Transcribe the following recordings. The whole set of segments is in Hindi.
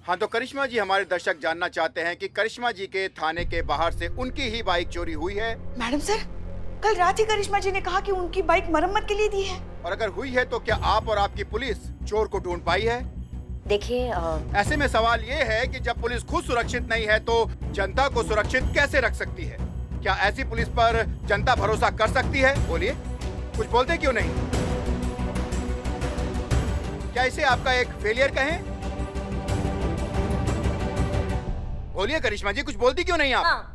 हाँ तो करिश्मा जी, हमारे दर्शक जानना चाहते हैं कि करिश्मा जी के थाने के बाहर से उनकी ही बाइक चोरी हुई है। मैडम सर, कल रात ही करिश्मा जी ने कहा कि उनकी बाइक मरम्मत के लिए दी है। और अगर हुई है तो क्या आप और आपकी पुलिस चोर को ढूंढ पाई है? देखिए ऐसे में सवाल ये है कि जब पुलिस खुद सुरक्षित नहीं है तो जनता को सुरक्षित कैसे रख सकती है? क्या ऐसी पुलिस पर जनता भरोसा कर सकती है? बोलिए, कुछ बोलते क्यों नहीं? क्या इसे आपका एक फेलियर कहें? बोलिए करिश्मा जी, कुछ बोलती क्यों नहीं आप?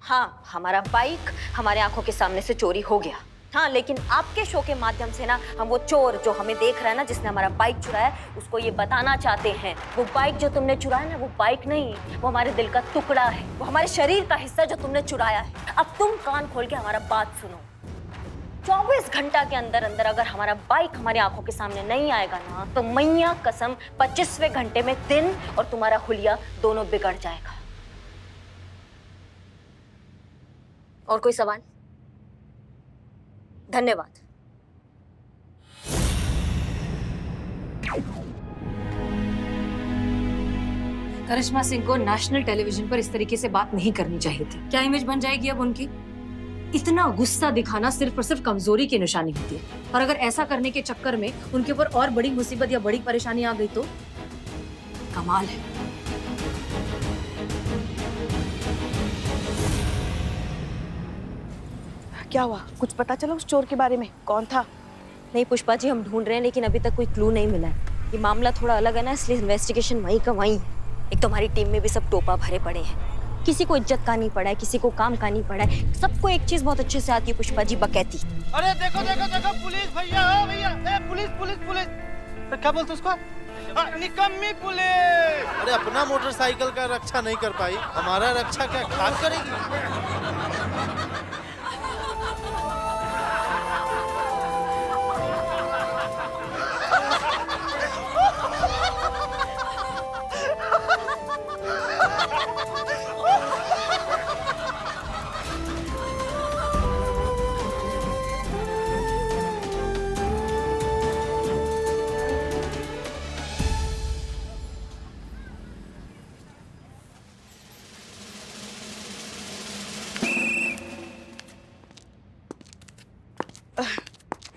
हाँ, हमारा बाइक हमारे आंखों के सामने से चोरी हो गया। हाँ, लेकिन आपके शो के माध्यम से ना हम वो चोर जो हमें देख रहा है ना, जिसने हमारा बाइक चुराया, उसको ये बताना चाहते हैं वो बाइक जो तुमने चुराया ना, वो बाइक नहीं, वो हमारे दिल का टुकड़ा है, वो हमारे शरीर का हिस्सा जो तुमने चुराया है। अब तुम कान खोल के हमारा बात सुनो। 24 घंटा के अंदर अंदर अगर हमारा बाइक हमारी आंखों के सामने नहीं आएगा ना, तो मैया कसम 25वें घंटे में दिन और तुम्हारा हुलिया दोनों बिगड़ जाएगा। और कोई सवाल? धन्यवाद। करिश्मा सिंह को नेशनल टेलीविजन पर इस तरीके से बात नहीं करनी चाहिए थी। क्या इमेज बन जाएगी अब उनकी? इतना गुस्सा दिखाना सिर्फ और सिर्फ कमजोरी की निशानी होती है, और अगर ऐसा करने के चक्कर में उनके ऊपर और बड़ी मुसीबत या बड़ी परेशानी आ गई तो कमाल है। क्या हुआ? कुछ पता चला उस चोर के बारे में? कौन था? नहीं पुष्पा जी, हम ढूंढ रहे हैं लेकिन अभी तक कोई क्लू नहीं मिला है। ये मामला थोड़ा अलग है ना, इसलिए इन्वेस्टिगेशन वहीं का वहीं है। एक तो हमारी टीम में भी सब टोपा भरे पड़े हैं, किसी को इज्जत का नहीं पड़ा है, किसी को काम का नहीं पड़ा है। सबको एक चीज बहुत अच्छे से आती है पुष्पा जी, बकैती। अरे देखो देखो देखो, पुलिस भैया, भैया, पुलिस पुलिस पुलिस, क्या बोलते उसको? निकम्मी पुलिस। अरे अपना मोटरसाइकिल का रक्षा नहीं कर पाई, हमारा रक्षा क्या खाक करेगी?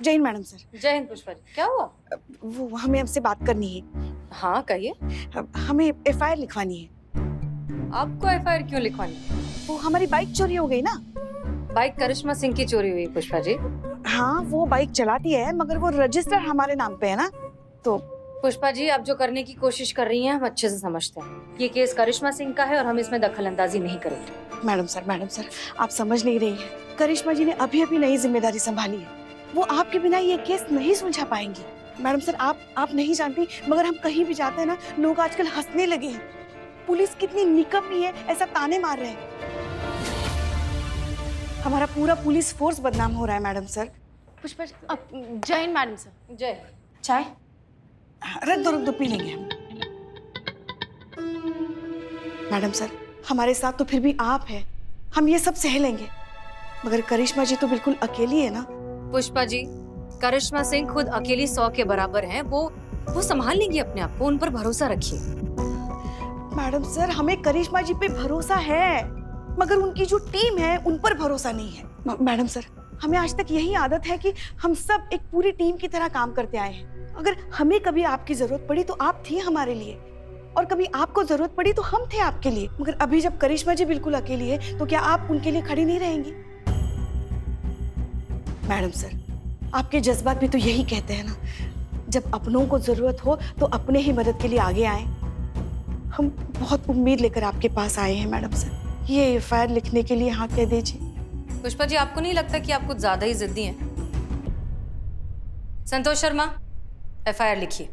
जय हिंद मैडम सर। जय हिंद पुष्पा जी। क्या हुआ? वो हमें हमसे बात करनी है। हाँ कहिए। हमें एफआईआर लिखवानी है। आपको एफआईआर क्यों लिखवानी? वो हमारी बाइक चोरी हो गई ना। बाइक करिश्मा सिंह की चोरी हुई पुष्पा जी। हाँ, वो बाइक चलाती है मगर वो रजिस्टर हमारे नाम पे है ना। तो पुष्पा जी, आप जो करने की कोशिश कर रही हैं हम अच्छे से समझते हैं। ये केस करिश्मा सिंह का है और हम इसमें दखल अंदाजी नहीं करेंगे। मैडम सर, आप समझ नहीं रही है। करिश्मा जी ने अभी अभी नई जिम्मेदारी संभाली है। वो आपके बिना ये केस नहीं सुलझा पाएंगी। मैडम सर, आप नहीं जानती, मगर हम कहीं भी जाते हैं ना, लोग आजकल हंसने लगे हैं। पुलिस कितनी निकम्मी है, ऐसा ताने मार रहे हैं। हमारा पूरा पुलिस फोर्स बदनाम हो रहा है मैडम सर। पुष्पा जी, जय हिंद मैडम सर। जय। चाय? रख दो पी लेंगे हम। मैडम सर, हमारे साथ तो फिर भी आप हैं, हम ये सब सह लेंगे, मगर करिश्मा जी तो बिल्कुल अकेली है ना। पुष्पा जी, करिश्मा सिंह खुद अकेली 100 के बराबर हैं। वो संभाल लेंगी अपने आप को, उन पर भरोसा रखिए। मैडम सर, हमें करिश्मा जी पे भरोसा है, मगर उनकी जो टीम है उन पर भरोसा नहीं है। मैडम सर, हमें आज तक यही आदत है कि हम सब एक पूरी टीम की तरह काम करते आए हैं। अगर हमें कभी आपकी जरूरत पड़ी तो आप थी हमारे लिए, और कभी आपको जरूरत पड़ी तो हम थे आपके लिए। मगर अभी जब करिश्मा जी बिल्कुल अकेली है तो क्या आप उनके लिए खड़ी नहीं रहेंगी? मैडम सर, आपके जज्बात भी तो यही कहते हैं ना, जब अपनों को जरूरत हो तो अपने ही मदद के लिए आगे आए। हम बहुत उम्मीद लेकर आपके पास आए हैं मैडम सर। ये एफआईआर लिखने के लिए हाँ कह दीजिए। पुष्पा जी, आपको नहीं लगता कि आप कुछ ज्यादा ही जिद्दी हैं? संतोष शर्मा, एफआईआर लिखिए।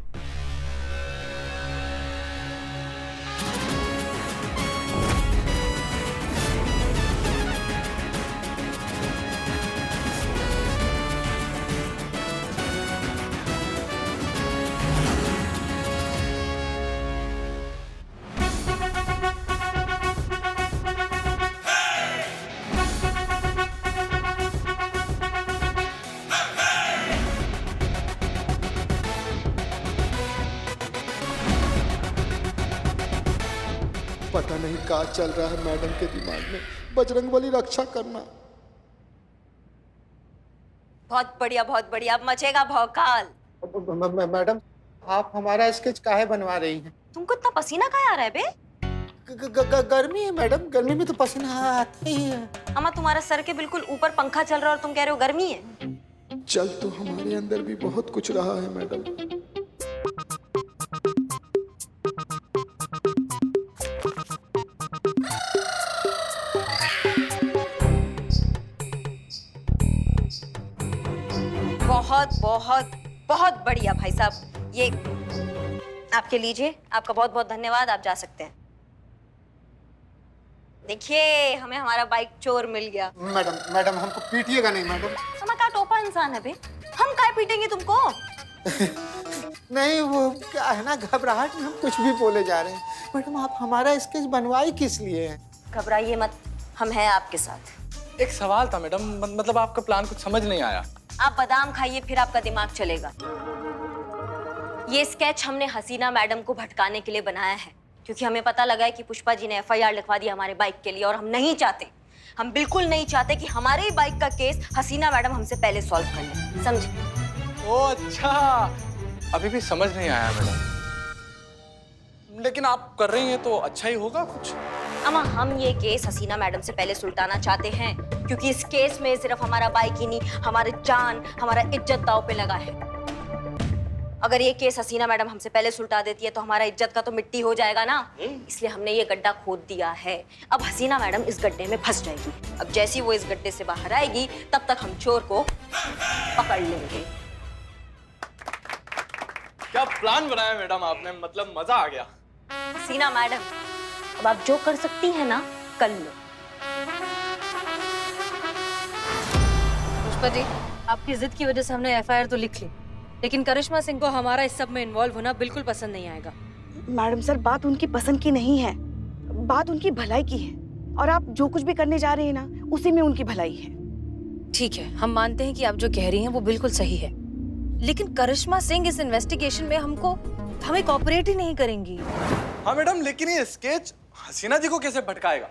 पता नहीं क्या चल रहा है मैडम के दिमाग में। बजरंगबली रक्षा करना। बहुत बढ़िया, अब मचेगा भौकाल। मैडम आप हमारा स्केच काहे बनवा रही हैं? तुमको इतना पसीना काहे आ रहा है बे? गर्मी है मैडम, गर्मी में तो पसीना आता ही है। अम्मा तुम्हारा सर के बिल्कुल ऊपर पंखा चल रहा है और तुम कह रहे हो गर्मी है। चल तो हमारे अंदर भी बहुत कुछ रहा है मैडम। बहुत बढ़िया भाई साहब, ये आपके लीजिए। आपका बहुत बहुत धन्यवाद, आप जा सकते हैं। देखिए हमें हमारा बाइक चोर मिल गया। मैडम हमको पीटिएगा नहीं मैडम। हम का टोपा इंसान है बे, हम काय पीटेंगे तुमको? नहीं वो क्या है ना, घबराहट में हम कुछ भी बोले जा रहे हैं। मैडम आप हमारा स्केच बनवाई किस लिए हैं? घबराइए मत, हम हैं आपके साथ। एक सवाल था मैडम, मतलब आपका प्लान कुछ समझ नहीं आया। आप बादाम खाइए फिर आपका दिमाग चलेगा। ये स्केच हमने हसीना मैडम को भटकाने के लिए बनाया है, क्योंकि हमें पता लगा है कि पुष्पा जी ने FIR लिखवा दी हमारे बाइक के लिए, और हम नहीं चाहते, हम बिल्कुल नहीं चाहते कि हमारे ही बाइक का केस हसीना मैडम हमसे पहले सॉल्व कर ले, समझे? ओ अच्छा, अभी भी समझ नहीं आया मैडम, लेकिन आप कर रही हैं तो अच्छा ही होगा कुछ। अम्मा हम ये केस हसीना मैडम से पहले सुलटाना चाहते हैं, क्योंकि इस केस में सिर्फ हमारा बाइक ही नहीं, हमारे जान, हमारा इज्जत दांव पे लगा है। अगर ये केस हसीना मैडम हमसे पहले सुलटा देती है तो हमारा इज्जत का तो मिट्टी हो जाएगा ना, इसलिए हमने ये गड्ढा खोद दिया है। अब हसीना मैडम इस गड्ढे में फंस जाएगी। अब जैसी वो इस गड्ढे से बाहर आएगी तब तक हम चोर को पकड़ लेंगे। क्या प्लान बनाया मैडम आपने, मतलब मजा आ गया। हसीना मैडम अब आप जो कर सकती हैं ना, कर लो। पुष्पा जी, आपकी जिद की वजह से हमने FIR तो लिख ली, लेकिन करिश्मा सिंह को हमारा इस सब में इन्वॉल्व होना बिल्कुल पसंद नहीं आएगा। मैडम सर, बात उनकी पसंद की नहीं है, बात उनकी भलाई की है, और आप जो कुछ भी करने जा रहे हैं ना, उसी में उनकी भलाई है। ठीक है, हम मानते हैं कि आप जो कह रही हैं वो बिल्कुल सही है, लेकिन करिश्मा सिंह इस इन्वेस्टिगेशन में हमें कोऑपरेट ही नहीं करेंगी। हाँ मैडम, लेकिन ये स्केच हसीना जी को कैसे भटकाएगा?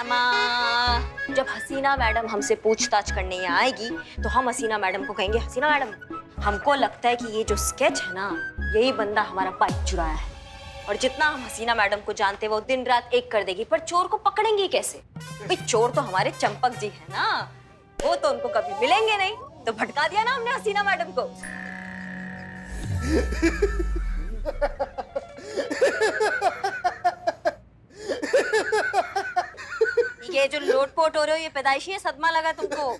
अम्मा जब हसीना मैडम हमसे पूछताछ करने आएगी तो हम हसीना मैडम को कहेंगे, हसीना मैडम हमको लगता है कि ये जो स्केच है ना, यही बंदा हमारा बाइक चुराया है। और जितना हम हसीना मैडम को जानते हैं वो दिन रात एक कर देगी, पर चोर को पकड़ेंगे कैसे? भाई चोर तो हमारे चंपक जी है ना, वो तो उनको कभी मिलेंगे नहीं, तो भटका दिया ना हमने हसीना मैडम को। ये जो लोटपोट हो रहे हो, ये पैदाइशी है, सदमा लगा तुमको?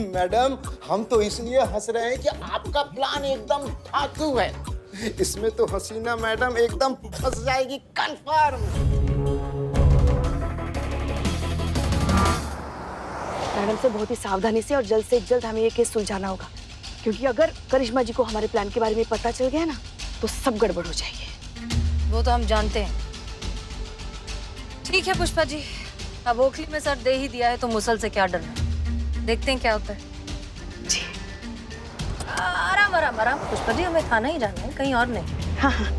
मैडम हम तो इसलिए हंस रहे हैं कि आपका प्लान एकदम ठाकू है। इसमें तो हसीना मैडम एकदम फंस जाएगी, कंफर्म। मैडम से बहुत ही सावधानी से और जल्द से जल्द हमें ये केस सुलझाना होगा, क्योंकि अगर करिश्मा जी को हमारे प्लान के बारे में पता चल गया ना, तो सब गड़बड़ हो जाएगी। वो तो हम जानते हैं। ठीक है पुष्पा जी, अब ओखली में सर दे ही दिया है तो मुसल से क्या डरना, देखते हैं क्या होता है। जी आराम आराम आराम पुष्पा जी, हमें थाना ही जाना है, कहीं और नहीं। हाँ हाँ।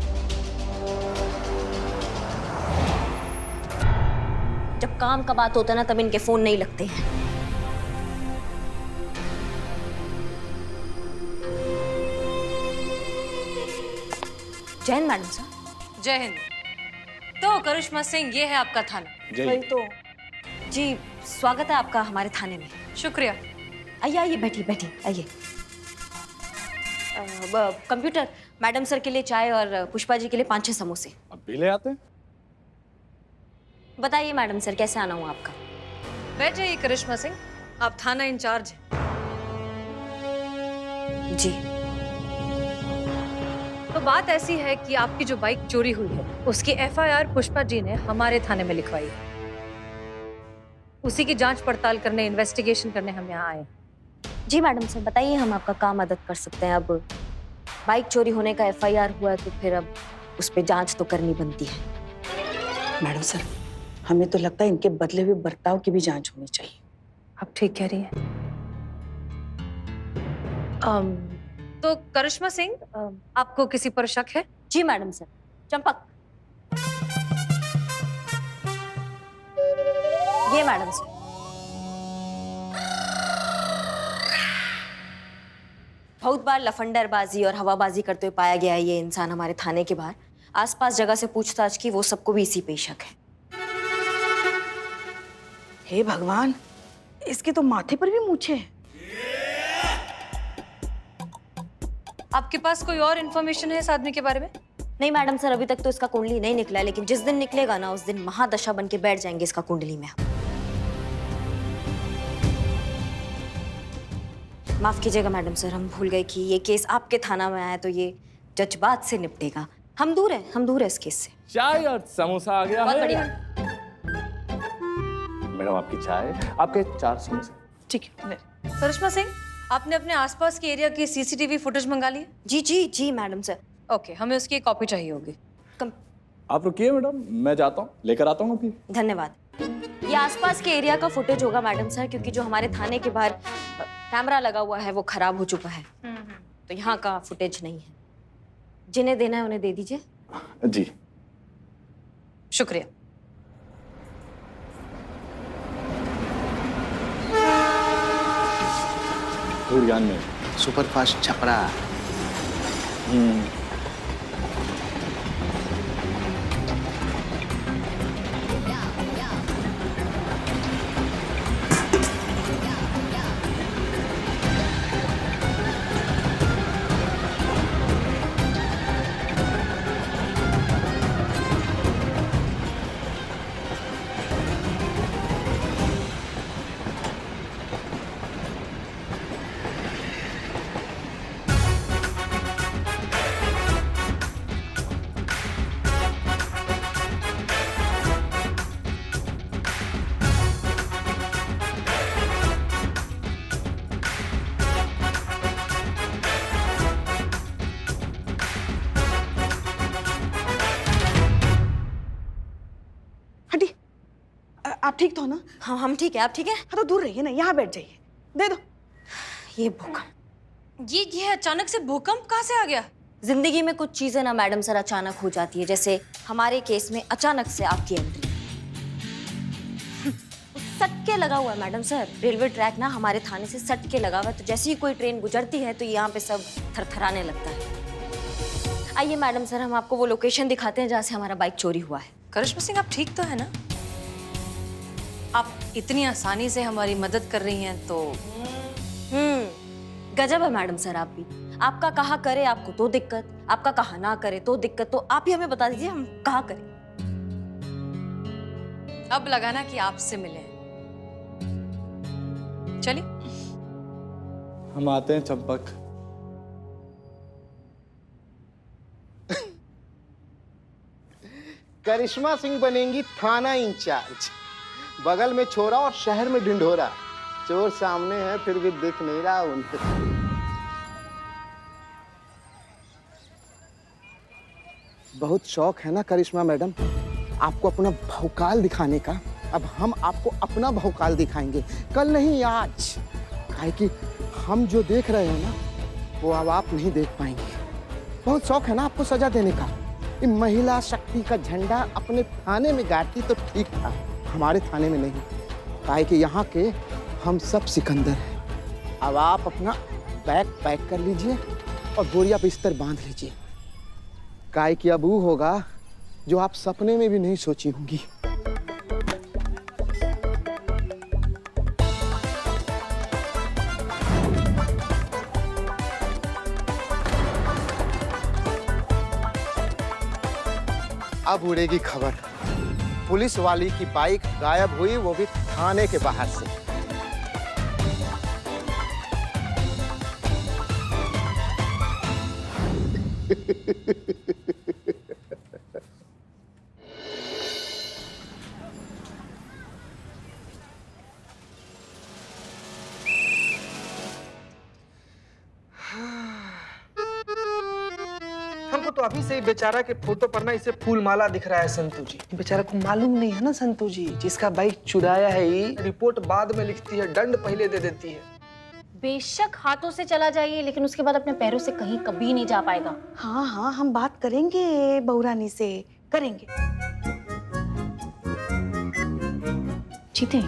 जब काम का बात होता है ना, तब इनके फोन नहीं लगते हैं। जय हिंद मैडम सर। जय हिंद। तो करिश्मा सिंह, ये है आपका थाना। वही तो। जी स्वागत है आपका हमारे थाने में। शुक्रिया। आइए आइए, बैठिए बैठिए, आइए। कंप्यूटर, मैडम सर के लिए चाय और पुष्पा जी के लिए 5-6 समोसे। अब भी ले आते हैं। बताइए मैडम सर, कैसे आना हुआ आपका? बैठ जाइए करिश्मा सिंह, आप थाना इंचार्ज हैं। जी। तो बात ऐसी है कि आपकी जो बाइक चोरी हुई है, उसकी FIR पुष्पा जी ने हमारे थाने में लिखवाई है। उसी की जांच पड़ताल करने, इन्वेस्टिगेशन करने हम यहाँ आए। जी मैडम सर, बताइए, हम आपका काम मदद कर सकते हैं। अब बाइक चोरी होने का FIR हुआ है तो फिर अब उस पर जांच तो करनी बनती है। मैडम सर, हमें तो लगता है इनके बदले हुए बर्ताव की भी जांच होनी चाहिए। आप ठीक कह रही हैं। तो करिश्मा सिंह, आपको किसी पर शक है? जी मैडम सर। चंपक, ये मैडम सर। बहुत बार लफंडरबाजी और हवाबाजी करते हुए पाया गया है ये इंसान हमारे थाने के बाहर। आसपास जगह से पूछताछ की, वो सबको भी इसी पे शक है। हे भगवान, इसके तो माथे पर भी मूछें हैं। आपके पास कोई और इन्फॉर्मेशन है इस आदमी के बारे में? नहीं मैडम सर, अभी तक तो इसका कुंडली नहीं निकला है, लेकिन जिस दिन निकलेगा ना उस दिन महादशा बन के बैठ जाएंगे इसका कुंडली में। माफ कीजिएगा मैडम सर, हम भूल गए कि ये केस आपके थाना में आया तो ये जज्बात से निपटेगा। हम दूर हैं इस केस से। चाय और समोसा आ गया बहुत है। बढ़िया। मैडम आपकी चाय, आपके 4 समोसे। ठीक है। करिश्मा सिंह, आपने अपने आसपास के एरिया की सीसीटीवी फुटेज मंगा ली है? जी जी जी मैडम सर। ओके, हमें उसकी एक कॉपी चाहिए होगी। आप रुकिए मैडम, मैं जाता हूँ, लेकर आता हूँ अभी। धन्यवाद। ये आसपास के एरिया का फुटेज होगा मैडम सर, क्योंकि जो हमारे थाने के बाहर कैमरा लगा हुआ है वो खराब हो चुका है, तो यहाँ का फुटेज नहीं है। जिन्हें देना है उन्हें दे दीजिए। जी शुक्रिया। ज्ञान में सुपरफास्ट छपरा। हटी, आप ठीक तो हो ना? हाँ हम ठीक है, आप ठीक है? हाँ तो दूर रहिए ना, यहाँ बैठ जाइए। दे दो। ये भूकंप, ये अचानक से भूकंप कहाँ से आ गया? जिंदगी में कुछ चीजें ना मैडम सर अचानक हो जाती है, जैसे हमारे केस में अचानक से आपकी एंट्री। सटके लगा हुआ है मैडम सर, रेलवे ट्रैक ना हमारे थाने से सटके लगा हुआ है, तो जैसे ही कोई ट्रेन गुजरती है तो यहाँ पे सब थरथराने लगता है। आइए मैडम सर, हम आपको वो लोकेशन दिखाते हैं जहाँ से हमारा बाइक चोरी हुआ है। करिश्मा सिंह, आप ठीक तो है ना? आप इतनी आसानी से हमारी मदद कर रही हैं तो गजब है मैडम सर आप भी। आपका कहा करे आपको तो दिक्कत, आपका कहा ना करे तो दिक्कत, तो आप ही हमें बता दीजिए हम कहा करें। अब लगाना कि आपसे मिले। चलिए। हम आते हैं चंपक। करिश्मा सिंह बनेंगी थाना इंचार्ज। बगल में छोरा और शहर में ढिंढोरा। चोर सामने है फिर भी दिख नहीं रहा उनको। बहुत शौक है ना करिश्मा मैडम आपको अपना भौकाल दिखाने का। अब हम आपको अपना भौकाल दिखाएंगे, कल नहीं आज। काहे कि हम जो देख रहे हैं ना वो अब आप नहीं देख पाएंगे। बहुत शौक है ना आपको सजा देने का। ये महिला शक्ति का झंडा अपने थाने में गाड़ती तो ठीक था, हमारे थाने में नहीं। काहे कि यहाँ के हम सब सिकंदर हैं। अब आप अपना बैग पैक कर लीजिए और बोरिया बिस्तर बांध लीजिए। काहे कि अब वो होगा जो आप सपने में भी नहीं सोची होंगी। अब उड़ेगी खबर, पुलिस वाली की बाइक गायब हुई, वो भी थाने के बाहर से। हमको तो अभी से ही बेचारा के फोटो पर ना इसे फूल माला दिख रहा है संतू जी। बेचारा को मालूम नहीं है ना संतू जी, जिसका बाइक चुराया है ये रिपोर्ट बाद में लिखती है, दंड पहले दे देती है। बेशक हाथों से चला जाइए, लेकिन उसके बाद अपने पैरों से कहीं कभी नहीं जा पाएगा। हाँ हाँ, हम बात करेंगे बहुरानी से, करेंगे। जीते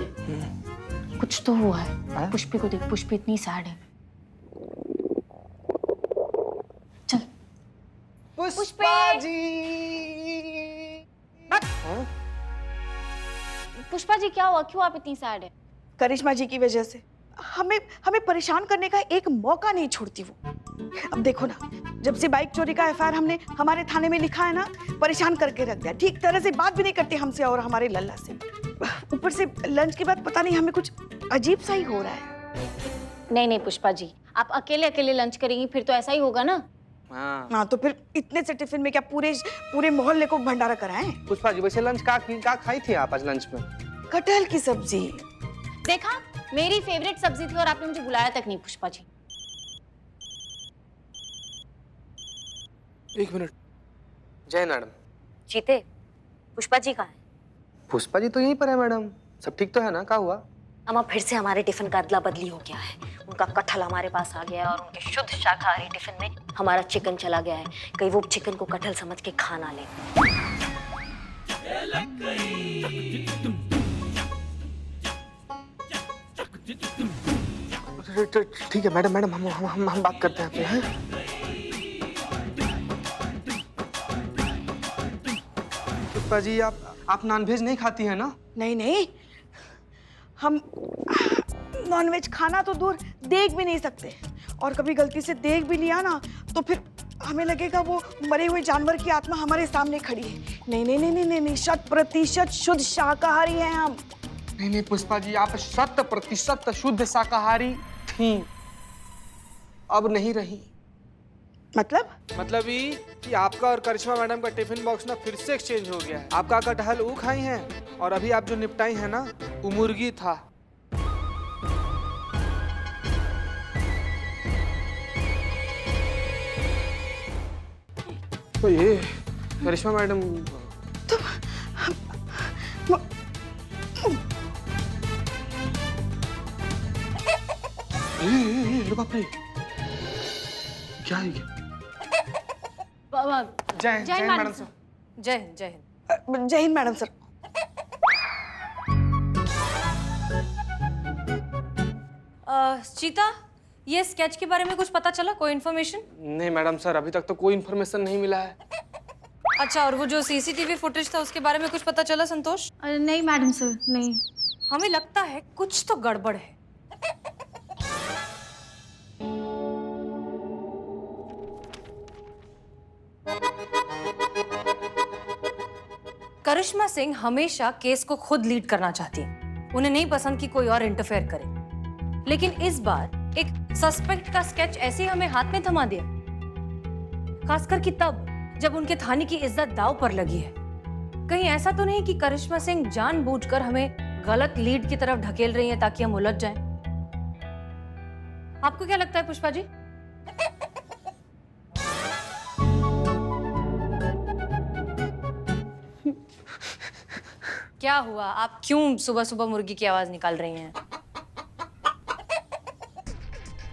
कुछ तो हुआ है। पुष्पी को देख, पुष्पी इतनी सैड है। चल पुष्पा जी। पुष्पा जी क्या हुआ, क्यों आप इतनी सैड है? करिश्मा जी की वजह से हमें हमें परेशान करने का एक मौका नहीं छोड़ती वो। अब देखो ना, जब से बाइक चोरी का एफआईआर हमने हमारे थाने में लिखा है ना, परेशान करके रख दिया। ठीक तरह से बात भी नहीं करती हमसे और हमारे लल्ला से। ऊपर से लंच के बाद पता नहीं हमें कुछ अजीब सा ही हो रहा है। नहीं नहीं पुष्पा जी, आप अकेले अकेले लंच करेंगी फिर तो ऐसा ही होगा ना। हाँ तो फिर इतने से टिफिन में क्या पूरे मोहल्ले को भंडारा कराएं? पुष्पा जी वैसे लंच का खाई थी आप आज लंच में? कटहल की सब्जी। देखा, मेरी फेवरेट सब्जी थी और आपने मुझे बुलाया तक नहीं। पुष्पा जी एक मिनट। जय मैडम। जीते, पुष्पा जी कहाँ है? पुष्पा जी तो यहीं पर है मैडम। सब ठीक तो है ना? क्या हुआ? अम्मा फिर से हमारे टिफिन का अदला बदली हो गया है। उनका कटहल हमारे पास आ गया है और उनके शुद्ध शाकाहारी टिफिन में हमारा चिकन चला गया है। कहीं वो चिकन को कटहल समझ के खा ना ले। ठीक है मैडम, हम बात करते हैं आपसे, हैं? पुष्पा जी आप नॉनवेज नहीं खाती है ना? नहीं नहीं, हम नॉनवेज खाना तो दूर देख भी नहीं सकते। और कभी गलती से देख भी लिया ना तो फिर हमें लगेगा वो मरे हुए जानवर की आत्मा हमारे सामने खड़ी है। नहीं नहीं नहीं नहीं नहीं, 100% शुद्ध शाकाहारी हैं हम। नहीं पुष्पा जी, आप 100% शुद्ध शाकाहारी थी, अब नहीं रही। मतलब ये कि आपका और करिश्मा मैडम का टिफिन बॉक्स ना फिर से एक्सचेंज हो गया है। आपका कटहल वो खाई हैं और अभी आप जो निपटाई है ना वो मुर्गी था। तो ये करिश्मा मैडम बाप रे, क्या है ये? जय हिंद मैडम सर। जय हिंद, जय हिंद। जय हिंद मैडम सर। चीता, ये स्केच के बारे में कुछ पता चला? कोई इन्फॉर्मेशन? नहीं मैडम सर, अभी तक तो कोई इन्फॉर्मेशन नहीं मिला है। अच्छा, और वो जो सीसीटीवी फुटेज था उसके बारे में कुछ पता चला संतोष? नहीं मैडम सर, नहीं। हमें लगता है कुछ तो गड़बड़ है। करिश्मा सिंह हमेशा केस को खुद लीड करना चाहती है। उन्हें नहीं पसंद कि कोई और इंटरफेयर करे। लेकिन इस बार एक सस्पेक्ट का स्केच ऐसे ही हमें हाथ में थमा दिया, खासकर कि तब जब उनके थाने की इज्जत दांव पर लगी है। कहीं ऐसा तो नहीं कि करिश्मा सिंह जानबूझकर हमें गलत लीड की तरफ ढकेल रही हैं ताकि हम उलझ जाएं? आपको क्या लगता है पुष्पा जी? क्या हुआ? आप क्यों सुबह सुबह मुर्गी की आवाज निकाल रही हैं?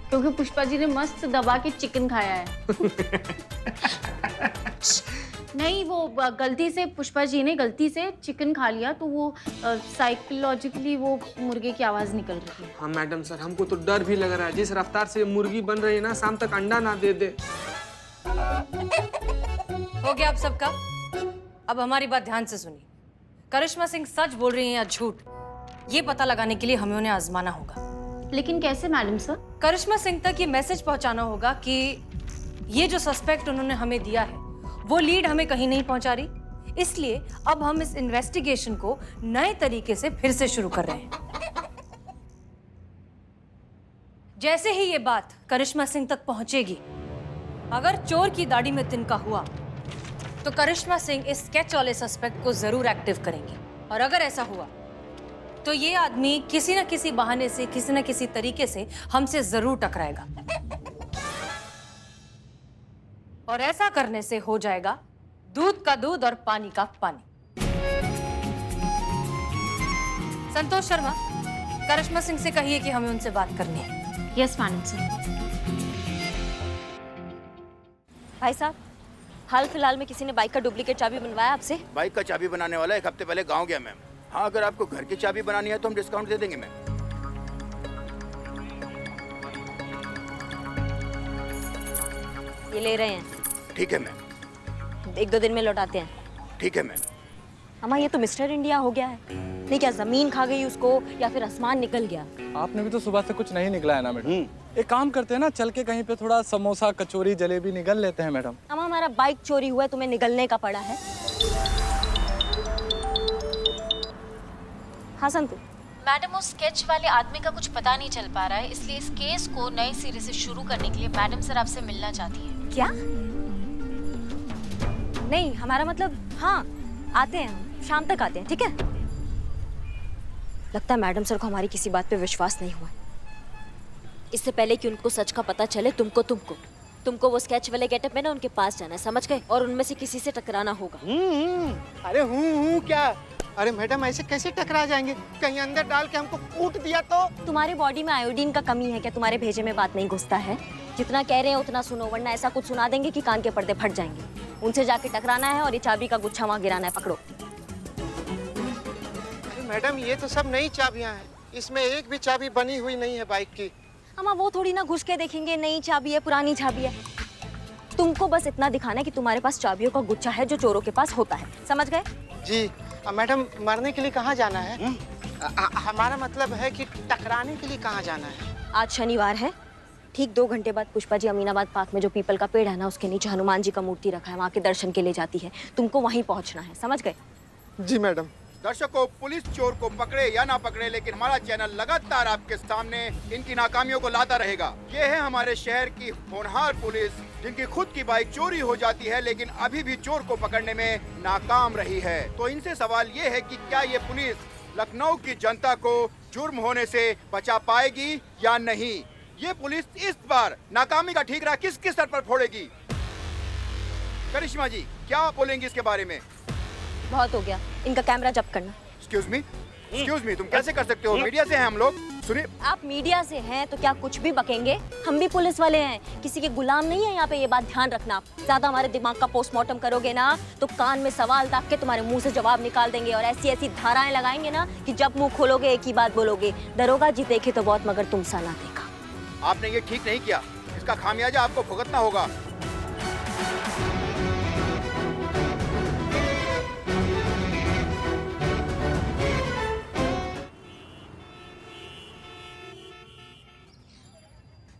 क्योंकि पुष्पा जी ने मस्त दबा के चिकन खाया है। नहीं, वो गलती से पुष्पा जी ने गलती से चिकन खा लिया तो वो साइकोलॉजिकली वो मुर्गे की आवाज निकल रही है। हाँ मैडम सर, हमको तो डर भी लग रहा है। जिस रफ्तार से मुर्गी बन रही है ना, शाम तक अंडा ना दे दे। हो गया आप सबका? अब हमारी बात ध्यान से सुनिए। करिश्मा सिंह सच बोल रही हैं या झूठ, ये पता लगाने के लिए हमें उन्हें आजमाना होगा। लेकिन कैसे मैडम सर? करिश्मा सिंह तक ये मैसेज पहुंचाना होगा कि ये जो सस्पेक्ट उन्होंने हमें दिया है वो लीड हमें कहीं नहीं पहुंचा रही। इसलिए अब हम इस इन्वेस्टिगेशन को नए तरीके से फिर से शुरू कर रहे हैं। जैसे ही ये बात करिश्मा सिंह तक पहुंचेगी, अगर चोर की दाढ़ी में तिनका हुआ तो करिश्मा सिंह इस स्केच वाले सस्पेक्ट को जरूर एक्टिव करेंगी। और अगर ऐसा हुआ तो ये आदमी किसी न किसी बहाने से, किसी न किसी तरीके से हमसे जरूर टकराएगा। और ऐसा करने से हो जाएगा दूध का दूध और पानी का पानी। संतोष शर्मा, करिश्मा सिंह से कहिए कि हमें उनसे बात करनी है। Yes madam sir. भाई साहब, हाल फिलहाल में किसी ने बाइक का डुप्लीकेट चाबी बनवाया आपसे? बाइक का चाबी बनाने वाला एक हफ्ते पहले गांव गया मैम। हाँ, अगर आपको घर की चाबी बनानी है तो हम डिस्काउंट दे देंगे मैम। ये ले रहे हैं, ठीक है मैम। 1-2 दिन में लौटाते हैं। ठीक है मैम। अम्मा ये तो मिस्टर इंडिया हो गया है। नहीं, क्या जमीन खा गई उसको या फिर आसमान निकल गया? आपने भी तो सुबह से कुछ नहीं निकला है ना मैडम। एक काम करते हैं ना, चल के कहीं पे थोड़ा समोसा कचौरी जलेबी निगल लेते हैं मैडम। अम्मा हमारा बाइक चोरी हुआ है, तुम्हें निगलने का पड़ा है? हाँ संतु। मैडम उस स्केच वाले आदमी का कुछ पता नहीं चल पा रहा है, इसलिए इस केस को नए सिरे से शुरू करने के लिए मैडम सर आपसे मिलना चाहती है। क्या? नहीं, हमारा मतलब हाँ, आते हैं, शाम तक आते हैं, ठीक है? लगता है मैडम सर को हमारी किसी बात पे विश्वास नहीं हुआ। इससे पहले कि उनको सच का पता चले, तुमको वो स्केच वाले गेटअप में ना उनके पास जाना है, समझ गए? और उनमें से किसी से टकराना होगा। अरे हूँ क्या? अरे मैडम ऐसे कैसे टकरा जाएंगे? कहीं अंदर डाल के हमको कूट दिया तो? तुम्हारे बॉडी में आयोडीन का कमी है क्या? तुम्हारे भेजे में बात नहीं घुसता है? जितना कह रहे हैं उतना सुनो, वरना ऐसा कुछ सुना देंगे कि कान के पर्दे फट जाएंगे। उनसे जाके टकराना है और ये चाबी का गुच्छा वहाँ गिराना है, पकड़ो। मैडम ये तो सब नई चाबियां हैं, इसमें एक भी चाबी बनी हुई नहीं है बाइक की। अम्मा वो थोड़ी ना घुस के देखेंगे नई चाबी है पुरानी चाबी है। तुमको बस इतना दिखाना है कि तुम्हारे पास चाबियों का गुच्छा है जो चोरों के पास होता है, समझ गए? जी मैडम, मरने के लिए कहाँ जाना है? हमारा मतलब है कि टकराने के लिए कहाँ जाना है? आज शनिवार है, ठीक 2 घंटे बाद पुष्पा जी अमीनाबाद पार्क में जो पीपल का पेड़ है ना, उसके नीचे हनुमान जी का मूर्ति रखा है, वहाँ के दर्शन के लिए जाती है। तुमको वहीं पहुँचना है, समझ गए? जी मैडम। दर्शकों, पुलिस चोर को पकड़े या ना पकड़े, लेकिन हमारा चैनल लगातार आपके सामने इनकी नाकामियों को लाता रहेगा। ये है हमारे शहर की होनहार पुलिस, जिनकी खुद की बाइक चोरी हो जाती है लेकिन अभी भी चोर को पकड़ने में नाकाम रही है। तो इनसे सवाल ये है कि क्या ये पुलिस लखनऊ की जनता को जुर्म होने से बचा पाएगी या नहीं? ये पुलिस इस बार नाकामी का ठीकरा किस किस सर पर फोड़ेगी? करिश्मा जी, क्या आप बोलेंगी इसके बारे में? बहुत हो गया, इनका कैमरा जब्त करना। एक्सक्यूज मी, तुम कैसे कर सकते हो? मीडिया से हैं हम लोग। सुनिए, आप मीडिया से हैं तो क्या कुछ भी बकेंगे? हम भी पुलिस वाले हैं, किसी के गुलाम नहीं है यहाँ पे, ये बात ध्यान रखना। आप ज्यादा हमारे दिमाग का पोस्टमार्टम करोगे ना तो कान में सवाल दाग के तुम्हारे मुंह से जवाब निकाल देंगे और ऐसी ऐसी धाराएं लगाएंगे ना कि जब मुंह खोलोगे एक ही बात बोलोगे, दरोगा जी देखे तो बहुत मगर तुम सा ना देखा। आपने ये ठीक नहीं किया, इसका खामियाजा आपको भुगतना होगा।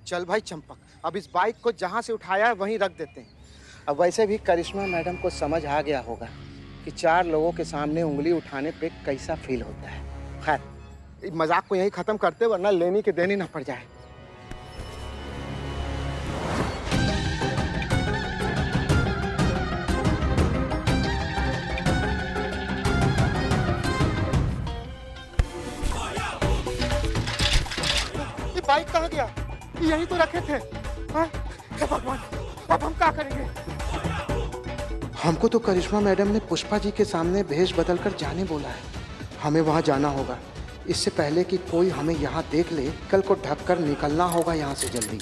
चल भाई चंपक, अब इस बाइक को जहाँ से उठाया है वहीं रख देते हैं। अब वैसे भी करिश्मा मैडम को समझ आ गया होगा कि 4 लोगों के सामने उंगली उठाने पे कैसा फील होता है। खैर, मजाक को यहीं खत्म करते, वरना लेनी के देनी ना पड़ जाए। ये बाइक कहाँ गया? यही तो रखे थे। हाँ? हे भगवान, अब हम क्या करेंगे? हमको तो करिश्मा मैडम ने पुष्पा जी के सामने भेष बदलकर जाने बोला है। हमें वहां जाना होगा, इससे पहले कि कोई हमें यहाँ देख ले। कल को ढककर निकलना होगा यहाँ से जल्दी।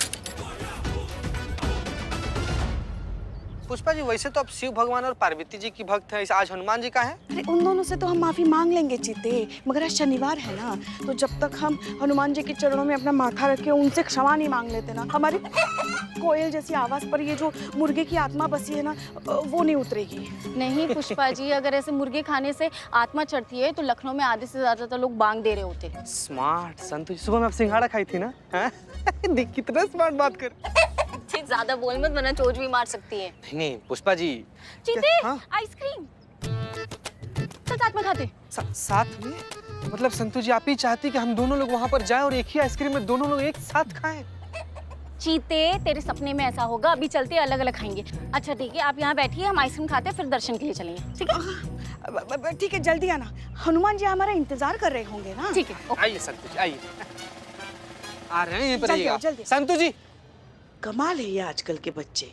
पुष्पा जी, वैसे तो आप शिव भगवान और पार्वती जी की भक्त हैं, आज हनुमान जी का है। अरे उन दोनों से तो हम माफी मांग लेंगे चीते, मगर आज शनिवार है ना, तो जब तक हम हनुमान जी के चरणों में अपना माथा रखे उनसे क्षमा नहीं मांग लेते ना, हमारी कोयल जैसी आवाज पर ये जो मुर्गे की आत्मा बसी है ना, वो नहीं उतरेगी। नहीं पुष्पा जी, अगर ऐसे मुर्गे खाने से आत्मा चढ़ती है तो लखनऊ में आधे से ज्यादा लोग बांग दे रहे होते। स्मार्ट संतु जी, सुबह में आप सिंघाड़ा खाई थी ना? देख कितना स्मार्ट बात कर। ज्यादा बोल मत वरना चोट भी मार सकती है। नहीं पुष्पा जी। चीते, आइसक्रीम चल साथ में खाते। साथ में? मतलब संतु जी, आप ही चाहती कि हम दोनों लोग वहाँ पर जाएं और एक ही आइसक्रीम में दोनों लोग एक साथ खाएं? चीते, तेरे सपने में ऐसा होगा, अभी चलते अलग अलग खाएंगे। अच्छा ठीक है, आप यहाँ बैठिए, हम आइसक्रीम खाते हैं फिर दर्शन के लिए चलेंगे, ठीक है? ठीक है, जल्दी आना, हनुमान जी हमारा इंतजार कर रहे होंगे ना। ठीक है, आइए संतु जी, आइए। आ रहे हैं, यहीं पर जल्दी आओ, आइएगा। जल्दी। संतु जी, कमाल है ये आजकल के बच्चे।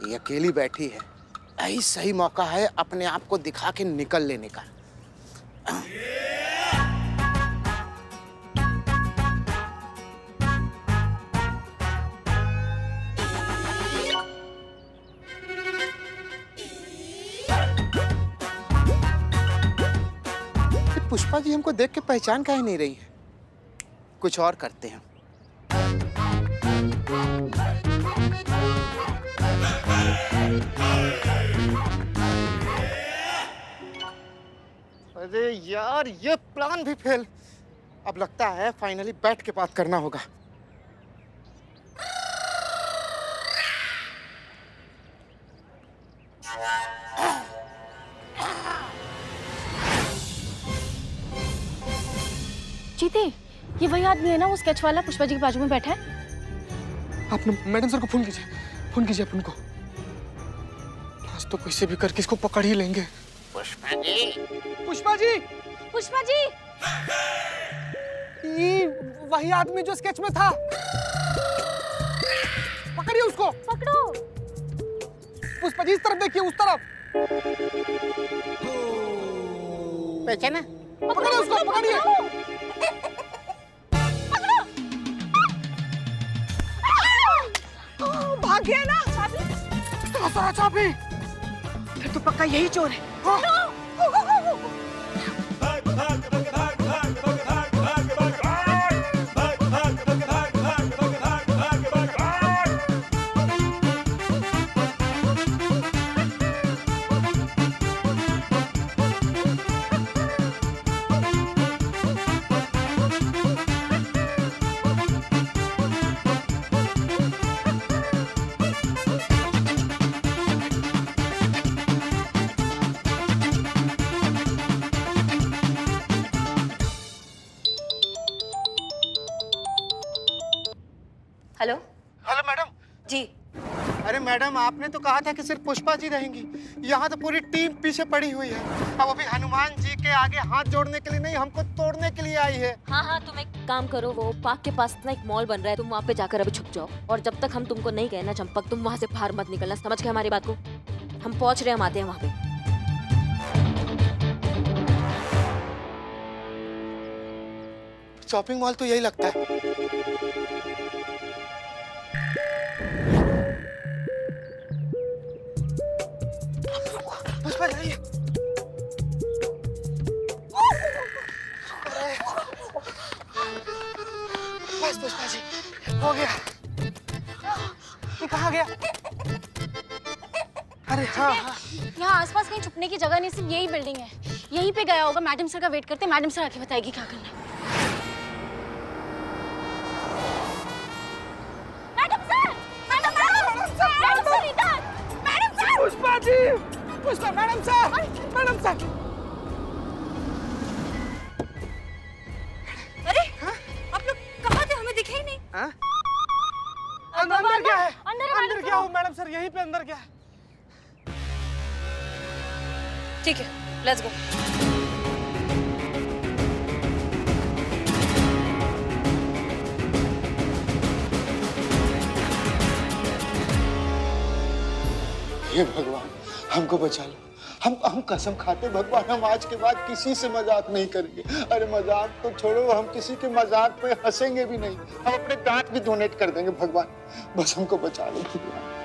ये अकेली बैठी है, यही सही मौका है अपने आप को दिखा के निकल लेने का। पुष्पा जी हमको देख के पहचान काहे नहीं रही है? कुछ और करते हैं। अरे यार, ये प्लान भी फेल। अब लगता है फाइनली बैठ के बात करना होगा। जीते, ये वही आदमी है ना, वो स्केच वाला पुष्पा जी के बाजू में बैठा है? आप मैडम सर को फोन कीजिए आप उनको। आज तो कैसे भी करके इसको पकड़ ही लेंगे। पुष्पा जी, पुष्पा जी, पुष्पा जी! ये वही आदमी जो स्केच में था। पकड़िए उसको। पकड़ो। पुष्पा जी इस तरफ देखिए, उस तरफ। पहचाना? पकड़िए उसको, पकड़िए। भाग गया ना? चाबी। फिर तो पक्का यही चोर है। हेलो। Hello madam. जी। अरे मैडम, आपने तो कहा था कि सिर्फ पुष्पा जी रहेंगी। यहाँ तो पूरी टीम पीछे पड़ी हुई है। अब अभी हनुमान जी के आगे हाथ जोड़ने के लिए नहीं, हमको तोड़ने के लिए आई है। हाँ, तुम एक काम करो, वो पार्क के पास ना एक मॉल बन रहा है, तुम वहाँ पे जाकर अभी छुप जाओ। और जब तक हम तुमको नहीं कहे ना चंपक, तुम वहाँ से बाहर मत निकलना। समझ गए हमारी बात को? हम पहुँच रहे हैं, हम आते हैं वहाँ पे। शॉपिंग मॉल तो यही लगता है। पुष्पा जी, बस पुष्पा जी, हो गया। ये कहाँ गया? अरे हाँ, यहाँ आसपास कहीं छुपने की जगह नहीं, सिर्फ यही बिल्डिंग है। यहीं पे गया होगा। मैडम सर का वेट करते हैं, मैडम सर आके बताएगी क्या करना है। Pushpa ji, Pushpa madam sir, madam sir. अरे आप लोग कहाँ थे? हमें दिखे ही नहीं। अंदर क्या है? अंदर क्या हो मैडम सर? यहीं पे अंदर क्या है? ठीक है, लेट्स गो। हे भगवान, हमको बचा लो। हम कसम खाते भगवान, हम आज के बाद किसी से मजाक नहीं करेंगे। अरे मजाक तो छोड़ो, हम किसी के मजाक पे हंसेंगे भी नहीं। हम अपने दांत भी डोनेट कर देंगे भगवान। बस हमको बचा लो भगवान।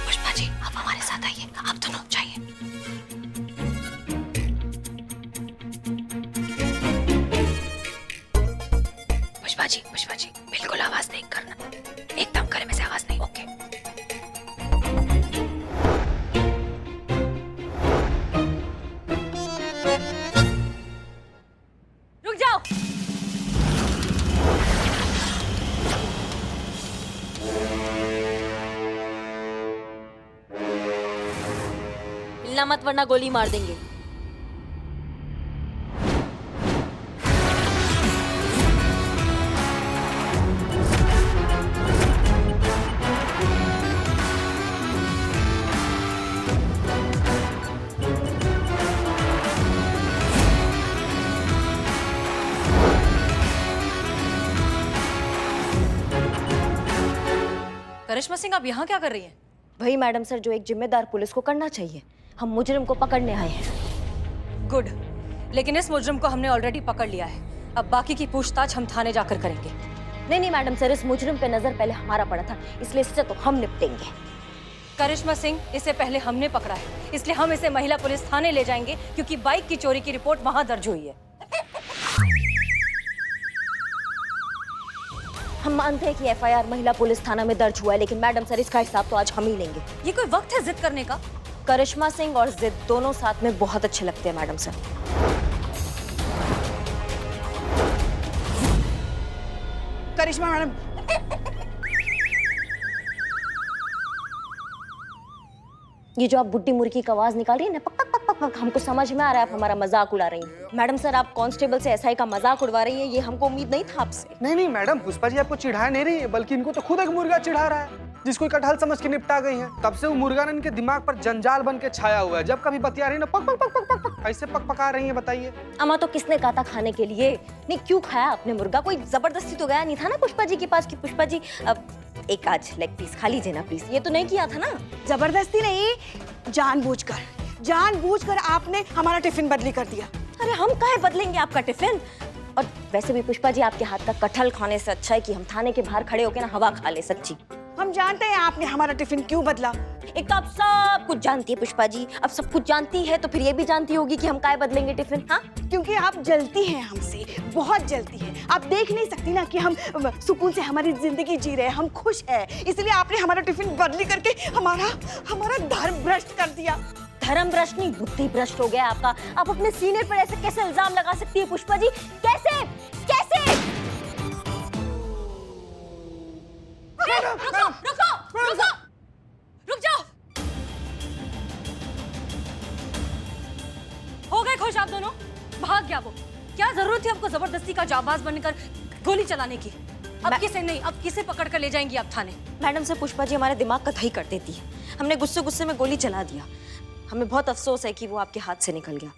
पुष्पा जी, आप हमारे साथ आइए, आप दोनों जाइए। पुष्पा जी, बिल्कुल आवाज नहीं करना, एकदम गले में से आवाज नहीं। ओके? रुक जाओ। हिलना मत वरना गोली मार देंगे। करिश्मा सिंह, आप यहाँ क्या कर रही हैं? वही मैडम सर जो एक जिम्मेदार पुलिस को करना चाहिए। हम मुजरिम को पकड़ने आए हैं। गुड, लेकिन इस मुजरिम को हमने ऑलरेडी पकड़ लिया है। अब बाकी की पूछताछ हम थाने जाकर करेंगे। नहीं मैडम सर, इस मुजरिम पे नजर पहले हमारा पड़ा था, इसलिए इससे तो हम निपटेंगे। करिश्मा सिंह, इसे पहले हमने पकड़ा है, इसलिए हम इसे महिला पुलिस थाने ले जाएंगे, क्योंकि बाइक की चोरी की रिपोर्ट वहां दर्ज हुई है। हम मानते हैं कि एफआईआर महिला पुलिस थाना में दर्ज हुआ है, लेकिन मैडम सर इसका हिसाब तो आज हम ही लेंगे। ये कोई वक्त है जिद करने का? करिश्मा सिंह और जिद दोनों साथ में बहुत अच्छे लगते हैं मैडम सर। करिश्मा मैडम, ये जो आप बुड्ढी मुर्गी की आवाज निकाल रही है ना, पक पक पक पक पक, हमको समझ में आ रहा है आप हमारा मजाक उड़ा रही हैं। मैडम सर, आप कांस्टेबल से एसआई का मजाक उड़वा रही हैं, ये हमको उम्मीद नहीं था आपसे। नहीं नहीं मैडम, पुष्पा जी आपको चिढ़ा नहीं रही है, बल्कि इनको तो खुद एक मुर्गा चिढ़ा रहा है, जिसको कटहल समझ के निपटा गई है। तब से वो मुर्गा ने इनके दिमाग पर जंजाल बन के छाया हुआ है। जब कभी बतिया रही ना, पक पक पक पक पक पक, कैसे पक पका रही है बताइए। अम्मा, तो किसने कहा था खाने के लिए? नहीं, क्यों खाया आपने मुर्गा? कोई जबरदस्ती तो गया नहीं था ना पुष्पा जी के पास कि पुष्पा जी अब एक आज लेग पीस खा लीजिए ना प्लीज। ये तो नहीं किया था ना? जबरदस्ती नहीं, जानबूझकर आपने हमारा टिफिन बदली कर दिया। अरे हम काहे बदलेंगे आपका टिफिन? और वैसे भी पुष्पा जी, आपके हाथ का कटहल खाने से अच्छा है कि हम थाने के बाहर खड़े होकर ना हवा खा ले। सच्ची हम जानते हैं आपने हमारा टिफिन क्यों बदला। एक तो आप सब कुछ जानती है पुष्पा जी, अब सब कुछ जानती है तो फिर ये भी जानती होगी कि हम काहे बदलेंगे टिफिन। हाँ, क्योंकि आप जलती हैं हमसे, बहुत जलती हैं। आप देख नहीं सकती ना कि हम सुकून से हमारी जिंदगी जी रहे हैं, हम खुश हैं, इसलिए आपने हमारा टिफिन बदली करके हमारा धर्म भ्रष्ट कर दिया। धर्म भ्रष्ट नहीं, बुद्धि भ्रष्ट हो गया आपका। आप अपने सीनियर पर ऐसे कैसे इल्जाम लगा सकती है पुष्पा जी? कैसे कैसे? रुक जाओ। हो गए खुश आप दोनों? भाग गया वो। क्या जरूरत थी आपको जबरदस्ती का जाबाज बनकर गोली चलाने की? अब किसे नहीं, अब किसे पकड़ कर ले जाएंगी आप थाने? मैडम से पुष्पा जी हमारे दिमाग का दही कर देती है। हमने गुस्से गुस्से में गोली चला दिया। हमें बहुत अफसोस है कि वो आपके हाथ से निकल गया।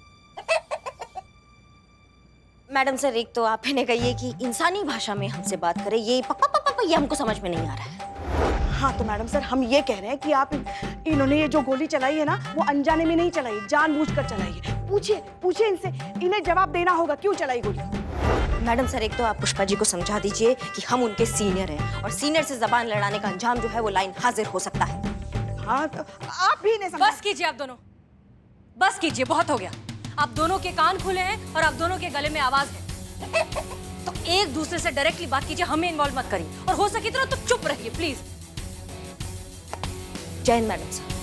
मैडम सर, एक तो आप इन्हें कहिए कि इंसानी भाषा में हमसे बात करें, ये पक पक पक पक, ये हमको समझ में नहीं आ रहा है। हाँ तो मैडम सर, हम ये कह रहे हैं कि आप इन्होंने ये जो गोली चलाई है ना, वो अनजाने में नहीं चलाई, जानबूझकर चलाई है। पूछिए इनसे, इन्हें जवाब देना होगा क्यों चलाई गोली। मैडम सर, एक तो आप पुष्पा जी को समझा दीजिए कि हम उनके सीनियर हैं और सीनियर से जबान लड़ाने का अंजाम जो है वो लाइन हाजिर हो सकता है। हाँ तो आप भी नहीं समझ। बस कीजिए आप दोनों, बस कीजिए, बहुत हो गया। आप दोनों के कान खुले हैं और आप दोनों के गले में आवाज है, तो एक दूसरे से डायरेक्टली बात कीजिए, हमें इन्वॉल्व मत करिए, और हो सके तो चुप रहिए प्लीज। जय हिंद मैडम सर।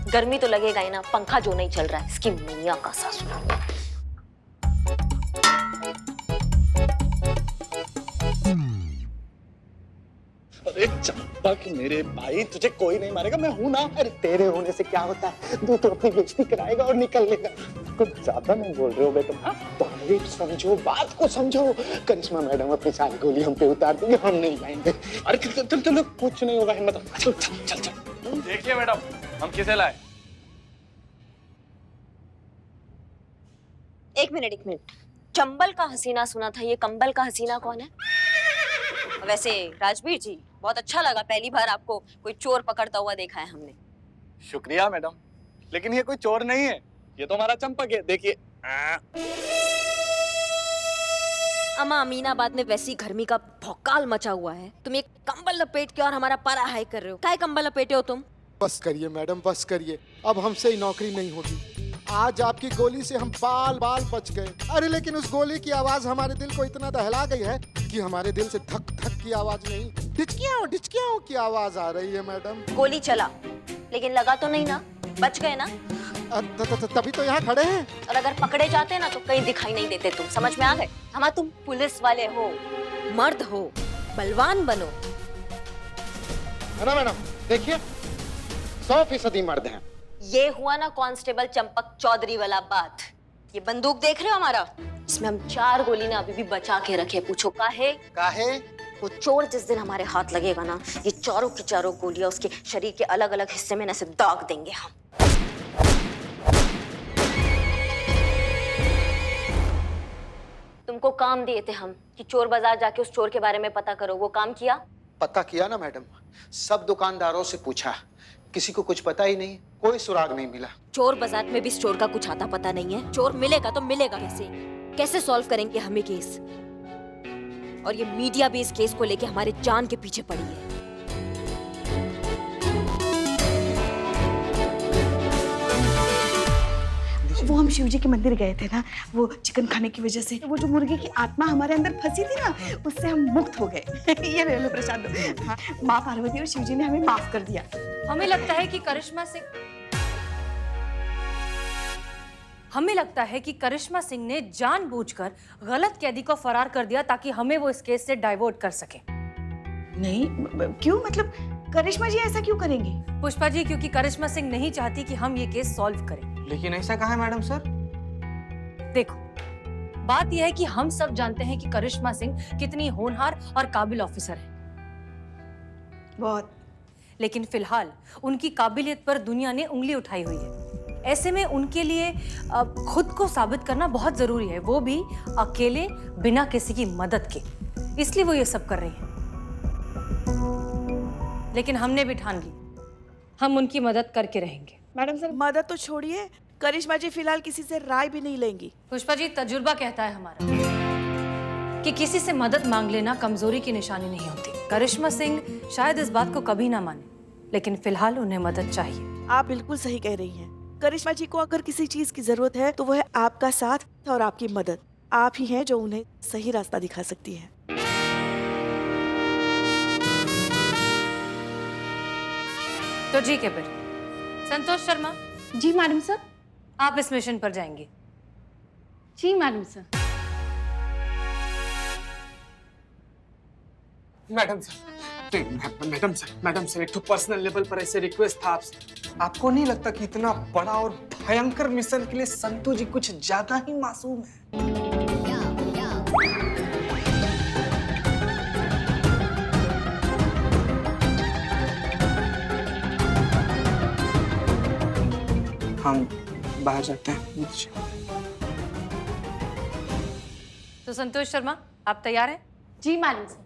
गर्मी तो लगेगा ही ना, पंखा जो नहीं चल रहा है, इसकी मियां का सासुरा। अरे चंपा कि मेरे भाई, तुझे कोई नहीं मारेगा, मैं हूं ना। अरे तेरे होने से क्या होता है, तू तो अपनी बेइज्जती कराएगा और निकल लेगा। कुछ ज्यादा नहीं बोल रहे हो बेटा? हाँ, पॉइंट समझो, बात को समझो। करिश्मा मैडम अपनी सारी गोली हम पे उतार देंगे, हम नहीं जाएंगे। अरे चल कुछ नहीं होगा, हिम्मत चल चल चल चल। देखिए मैडम, हम किसे लाए? एक मिनट, चंबल का हसीना सुना था, ये कंबल का हसीना कौन है? वैसे राजवीर जी, बहुत अच्छा लगा, पहली बार आपको कोई चोर पकड़ता हुआ देखा है हमने। शुक्रिया मैडम, लेकिन ये कोई चोर नहीं है, ये तो हमारा चंपक है। देखिए अम्मा, अमीनाबाद में वैसी गर्मी का भौकाल मचा हुआ है, तुम एक कंबल लपेट के और हमारा पारा हाई कर रहे हो। क्या कंबल लपेटे हो तुम? बस करिए मैडम, बस करिए, अब हमसे ही नौकरी नहीं होगी। आज आपकी गोली से हम बाल बच गए। अरे लेकिन उस गोली की आवाज हमारे दिल को इतना दहला गई है कि हमारे दिल से धक धक की आवाज नहीं, डिचकियां की आवाज आ रही है मैडम। गोली चला, लेकिन लगा तो नहीं ना? बच गए ना? तभी तो यहाँ खड़े हैं। और अगर पकड़े जाते ना तो कहीं दिखाई नहीं देते। तुम समझ में आ गए? हमा, तुम पुलिस वाले हो, मर्द हो, बलवान बनो। है ना मैडम? देखिए 100% मर्द हैं। ये हुआ ना कांस्टेबल चंपक चौधरी वाला बात। ये बंदूक देख रहे हो हमारा, इसमें हम 4 गोली ना अभी भी बचा के रखे। पूछो काहे? वो चोर जिस दिन हमारे हाथ लगेगा ना, ये चारों की चारों गोलियां उसके शरीर के अलग अलग हिस्से में ऐसे दाग देंगे हम। तुमको काम दिए थे हम कि चोर बाजार जाके उस चोर के बारे में पता करो, वो काम किया? पता किया ना मैडम, सब दुकानदारों से पूछा, किसी को कुछ पता ही नहीं, कोई सुराग नहीं मिला। चोर बाजार में भी इस चोर का कुछ आता पता नहीं है। चोर मिलेगा तो मिलेगा कैसे? कैसे सॉल्व करेंगे हम ये केस? और ये मीडिया भी इस केस को लेके हमारे जान के पीछे पड़ी है। वो हम शिव जी के मंदिर गए थे ना, वो चिकन खाने की वजह से वो जो मुर्गे की आत्मा हमारे अंदर फंसी थी ना, उससे हम मुक्त हो गए। ये ले लो प्रसाद। हाँ, माँ पार्वती और शिव जी ने हमें माफ कर दिया। हमें लगता है कि करिश्मा सिंह ने जानबूझकर गलत कैदी को फरार कर दिया ताकि हमें वो इस केस से डाइवर्ट कर सके। नहीं, क्यों? मतलब करिश्मा जी ऐसा क्यों करेंगी? पुष्पा जी, क्योंकि करिश्मा सिंह नहीं चाहती कि हम ये केस सॉल्व करें। लेकिन ऐसा कहा है मैडम सर? देखो, बात यह है कि हम सब जानते हैं कि करिश्मा सिंह कितनी होनहार और काबिल ऑफिसर है। बहुत। लेकिन फिलहाल उनकी काबिलियत पर दुनिया ने उंगली उठाई हुई है। ऐसे में उनके लिए खुद को साबित करना बहुत जरूरी है, वो भी अकेले, बिना किसी की मदद के। इसलिए वो ये सब कर रही हैं। लेकिन हमने भी ठान ली, हम उनकी मदद करके रहेंगे। मैडम सर, मदद तो छोड़िए, करिश्मा जी फिलहाल किसी से राय भी नहीं लेंगी। पुष्पा जी, तजुर्बा कहता है हमारा कि किसी से मदद मांग लेना कमजोरी की निशानी नहीं होती। करिश्मा सिंह शायद इस बात को कभी ना माने, लेकिन फिलहाल उन्हें मदद चाहिए। आप बिल्कुल सही कह रही हैं। करिश्मा जी को अगर किसी चीज की जरूरत है तो वो है आपका साथ और आपकी मदद। आप ही हैं जो उन्हें सही रास्ता दिखा सकती हैं। तो ठीक है फिर, संतोष शर्मा, जी मैडम सर। आप इस मिशन पर जाएंगे। जी madam sir. Madam sir, madam sir, एक तो पर्सनल लेवल पर ऐसे रिक्वेस्ट था आपसे। आपको नहीं लगता कि इतना बड़ा और भयंकर मिशन के लिए संतू जी कुछ ज्यादा ही मासूम है? हम बाहर जाते हैं। तो संतोष शर्मा, आप तैयार हैं? जी मैडम सर।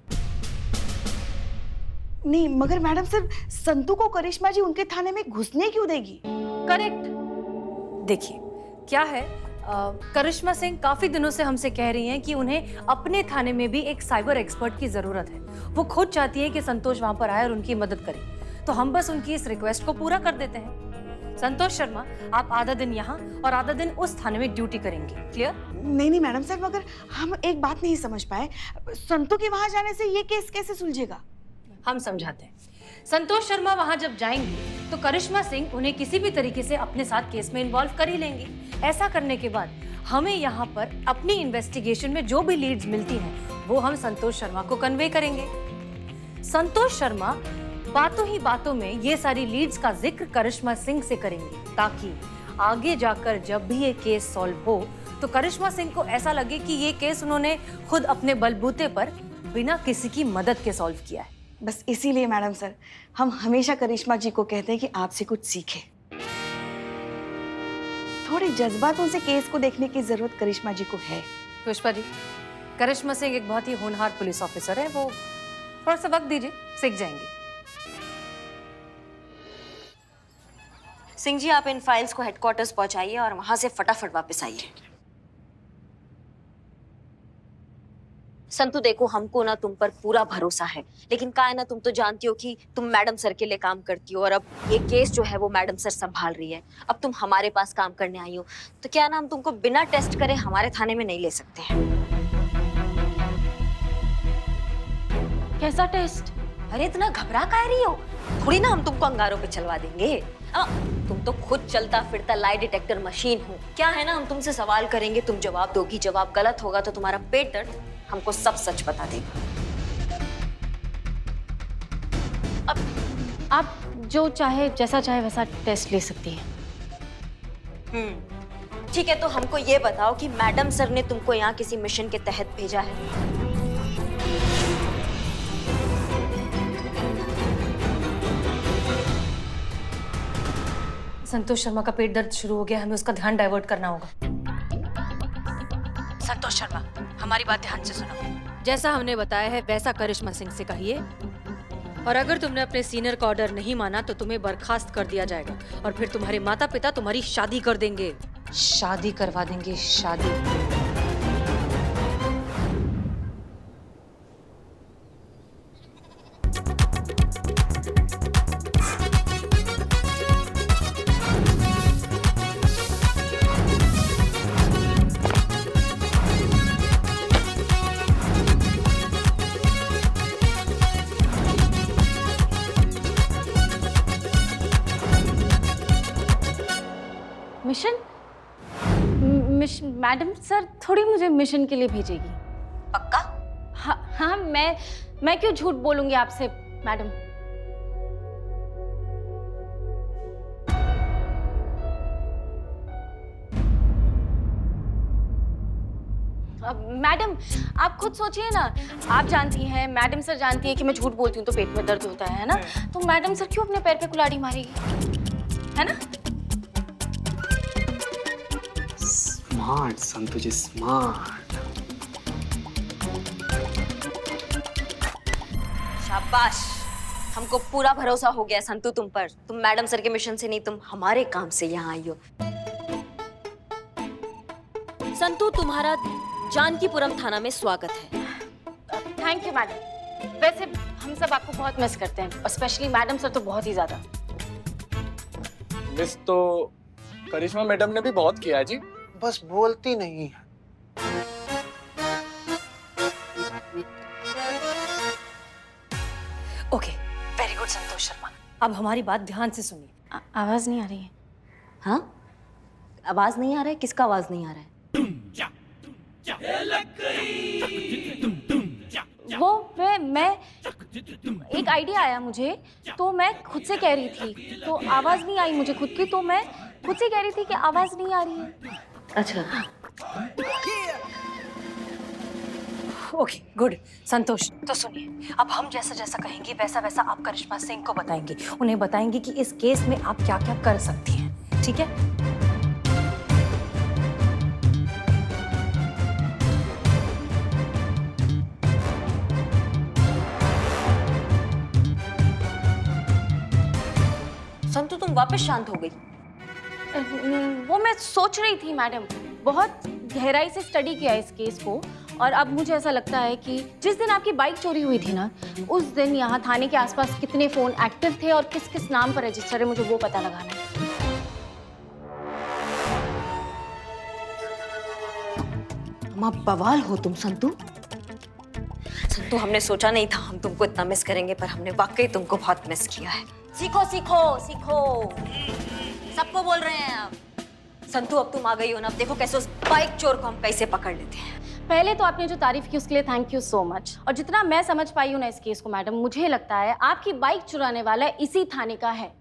नहीं, मगर मैडम सर, संतू को करिश्मा जी उनके थाने में घुसने क्यों देगी? करेक्ट। देखिए, क्या है, करिश्मा सिंह काफी दिनों से हमसे कह रही हैं कि उन्हें अपने थाने में भी एक साइबर एक्सपर्ट की जरूरत है। वो खुद चाहती है कि संतोष वहां पर आए और उनकी मदद करे। तो हम बस उनकी इस रिक्वेस्ट को पूरा कर देते हैं। संतोष शर्मा, आप आधा दिन यहाँ और आधा दिन उस थाने में ड्यूटी करेंगे। क्लियर? नहीं मैडम सर, मगर हम एक बात नहीं समझ पाए, संतू के वहां जाने से ये केस कैसे सुलझेगा? हम समझाते हैं। संतोष शर्मा वहां जब जाएंगे तो करिश्मा सिंह उन्हें किसी भी तरीके से अपने साथ केस में इन्वॉल्व कर ही लेंगी। ऐसा करने के बाद हमें यहाँ पर अपनी इन्वेस्टिगेशन में जो भी लीड्स मिलती हैं वो हम संतोष शर्मा को कन्वे करेंगे। संतोष शर्मा बातों ही बातों में ये सारी लीड्स का जिक्र करिश्मा सिंह से करेंगे, ताकि आगे जाकर जब भी ये केस सॉल्व हो तो करिश्मा सिंह को ऐसा लगे कि ये केस उन्होंने खुद अपने बलबूते पर बिना किसी की मदद के सॉल्व किया है। बस इसीलिए मैडम सर, हम हमेशा करिश्मा जी को कहते हैं कि आपसे कुछ सीखें। थोड़े जज्बातों से केस को देखने की जरूरत करिश्मा जी को है। पुष्पा जी, करिश्मा सिंह एक बहुत ही होनहार पुलिस ऑफिसर है, वो थोड़ा सा वक्त दीजिए, सीख जाएंगे। सिंह जी, आप इन फाइल्स को हेडक्वार्टर्स पहुंचाइए और वहां से फटाफट वापस आइए। संतू, देखो, हमको ना तुम पर पूरा भरोसा है, लेकिन क्या है ना, तुम तो जानती हो कि तुम मैडम सर के लिए काम करती हो और अब ये केस जो है वो मैडम सर संभाल रही है। अब तुम हमारे पास काम करने आई हो, तो क्या ना हम तुमको बिना टेस्ट करे हमारे थाने में नहीं ले सकते हैं। कैसा टेस्ट? अरे इतना घबरा काहे रही हो? थोड़ी ना हम तुमको अंगारों पे चलवा देंगे। तुम तो खुद चलता फिरता लाई डिटेक्टर मशीन हो। क्या है ना, हम तुमसे सवाल करेंगे, तुम जवाब दोगी, जवाब गलत होगा तो तुम्हारा पेट दर्द हमको सब सच बता देगा। अब आप जो चाहे, जैसा चाहे वैसा टेस्ट ले सकती हैं। ठीक है, तो हमको ये बताओ कि मैडम सर ने तुमको यहाँ किसी मिशन के तहत भेजा है? संतोष शर्मा का पेट दर्द शुरू हो गया, हमें उसका ध्यान डाइवर्ट करना होगा। संतोष शर्मा, हमारी बात ध्यान से सुनो। जैसा हमने बताया है वैसा करिश्मा सिंह से कहिए, और अगर तुमने अपने सीनियर का ऑर्डर नहीं माना तो तुम्हें बर्खास्त कर दिया जाएगा और फिर तुम्हारे माता पिता तुम्हारी शादी कर देंगे। शादी करवा देंगे, शादी। मिशन? मैडम सर थोड़ी मुझे मिशन के लिए भेजेगी। पक्का? हाँ हाँ, मैं क्यों झूठ बोलूंगी आपसे मैडम। मैडम आप खुद सोचिए ना, आप जानती हैं, मैडम सर जानती है कि मैं झूठ बोलती हूँ तो पेट में दर्द होता है ना, तो मैडम सर क्यों अपने पैर पे कुल्हाड़ी मारेगी, है ना? स्मार्ट संतु जी, स्मार्ट। शाबाश, हमको पूरा भरोसा हो गया संतु तुम पर। तुम मैडम सर के मिशन से नहीं, तुम हमारे काम से यहाँ आई हो। संतु, तुम्हारा जानकीपुरम थाना में स्वागत है। Thank you madam. वैसे हम सब आपको बहुत मिस करते हैं, और स्पेशली मैडम सर तो बहुत ही ज्यादा। मिस तो करिश्मा मैडम ने भी बहुत किया है जी। बस बोलती नहीं है। Okay, very good Santosh Sharma. अब हमारी बात ध्यान से सुनिए। आवाज नहीं आ रही है। हाँ, आवाज नहीं आ रहा है? किसका आवाज नहीं आ रहा है? वो मैं एक आइडिया आया मुझे, तो मैं खुद से कह रही थी, तो आवाज नहीं आई मुझे खुद की, तो मैं खुद से कह रही थी कि आवाज नहीं आ रही है। अच्छा, ओके, गुड। संतोष, तो सुनिए, अब हम जैसा जैसा कहेंगे वैसा वैसा आप करिश्मा सिंह को बताएंगे। उन्हें बताएंगे कि इस केस में आप क्या क्या कर सकती हैं, ठीक है? संतु तुम वापस शांत हो गई। वो मैं सोच रही थी मैडम, बहुत गहराई से स्टडी किया इस केस को, और अब मुझे ऐसा लगता है कि जिस दिन आपकी बाइक चोरी हुई थी ना, उस दिन यहाँ थाने के आसपास कितने फोन एक्टिव थे और किस किस नाम पर रजिस्टर है, मुझे वो पता लगाना है। माँ बवाल हो तुम संतु। संतु, हमने सोचा नहीं था हम तुमको इतना मिस करेंगे, पर हमने वाकई तुमको बहुत मिस किया है। सीखो सीखो सीखो, सबको बोल रहे हैं आप। संतु, अब तुम आ गई हो ना, अब देखो कैसे उस बाइक चोर को हम कैसे पकड़ लेते हैं। पहले तो आपने जो तारीफ की उसके लिए थैंक यू सो मच, और जितना मैं समझ पाई हूँ ना इस केस को मैडम, मुझे लगता है आपकी बाइक चुराने वाला इसी थाने का है।